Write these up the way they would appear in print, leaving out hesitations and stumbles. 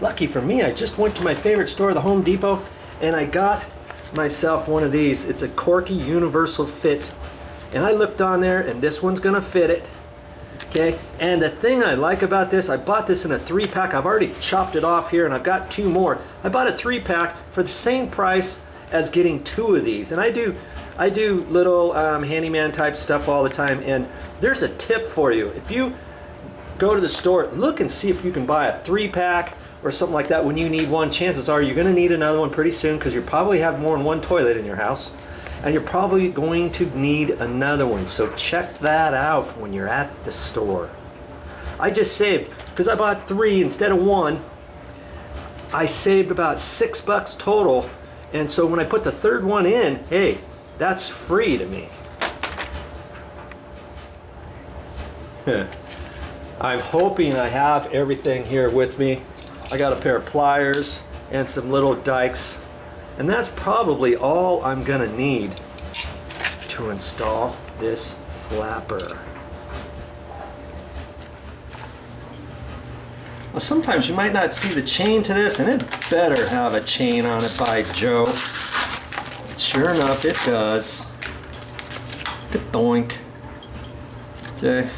lucky for me, I just went to my favorite store, the Home Depot, and I got myself one of these. It's a Korky Universal Fit. And I looked on there, and this one's gonna fit it. Okay, and the thing I like about this, I bought this in a 3-pack. I've already chopped it off here, and I've got 2 more. I bought a 3-pack for the same price as getting 2 of these. And I do little handyman type stuff all the time. And there's a tip for you. If you go to the store, look and see if you can buy a 3-pack or something like that when you need one. Chances are you're going to need another one pretty soon, because you probably have more than one toilet in your house. And you're probably going to need another one. So check that out when you're at the store. I just saved, because I bought 3 instead of 1, I saved about $6 total. And so when I put the 3rd one in, hey, that's free to me. I'm hoping I have everything here with me. I got a pair of pliers and some little dikes. And that's probably all I'm gonna need to install this flapper. Well, sometimes you might not see the chain to this, and it better have a chain on it by Joe. Sure enough, it does. Doink. Okay.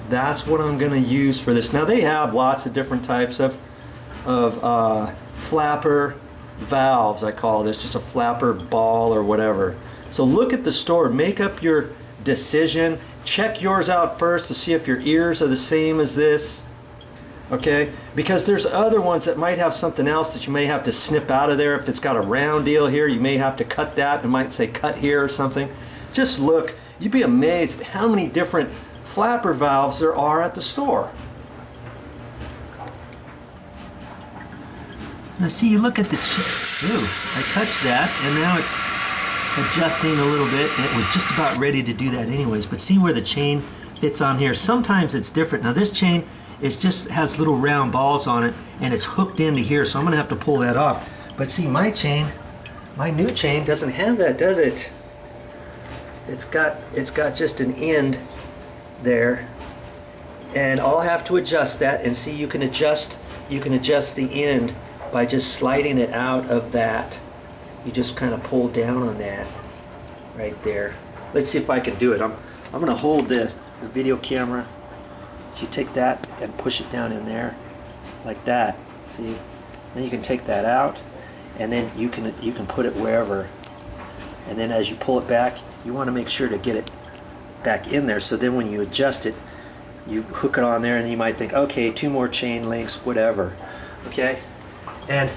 That's what I'm gonna use for this. Now they have lots of different types of flapper valves, I call this, just a flapper ball or whatever. So look at the store, make up your decision, check yours out first to see if your ears are the same as this, okay? Because there's other ones that might have something else that you may have to snip out of there. If it's got a round deal here, you may have to cut that. It might say cut here or something. Just look, you'd be amazed how many different flapper valves there are at the store. Now see, you look at the ooh, I touched that and now it's adjusting a little bit. It was just about ready to do that anyways, but see where the chain fits on here. Sometimes it's different. Now this chain is just has little round balls on it and it's hooked into here, so I'm gonna have to pull that off. But see, my chain, my new chain doesn't have that, does it? It's got just an end there, and I'll have to adjust that. And see, you can adjust the end by just sliding it out of that. You just kind of pull down on that right there. Let's see if I can do it. I'm going to hold the video camera. So you take that and push it down in there like that. See? Then you can take that out, and then you can put it wherever. And then as you pull it back, you want to make sure to get it back in there. So then when you adjust it, you hook it on there, and you might think, okay, 2 more chain links, whatever. Okay? And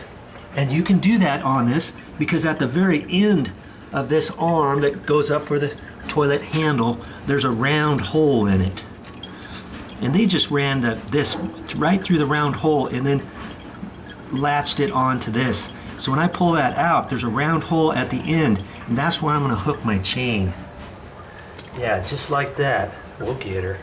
you can do that on this, because at the very end of this arm that goes up for the toilet handle, there's a round hole in it. And they just ran this right through the round hole and then latched it onto this. So when I pull that out, there's a round hole at the end, and that's where I'm going to hook my chain. Yeah, just like that. We'll get her.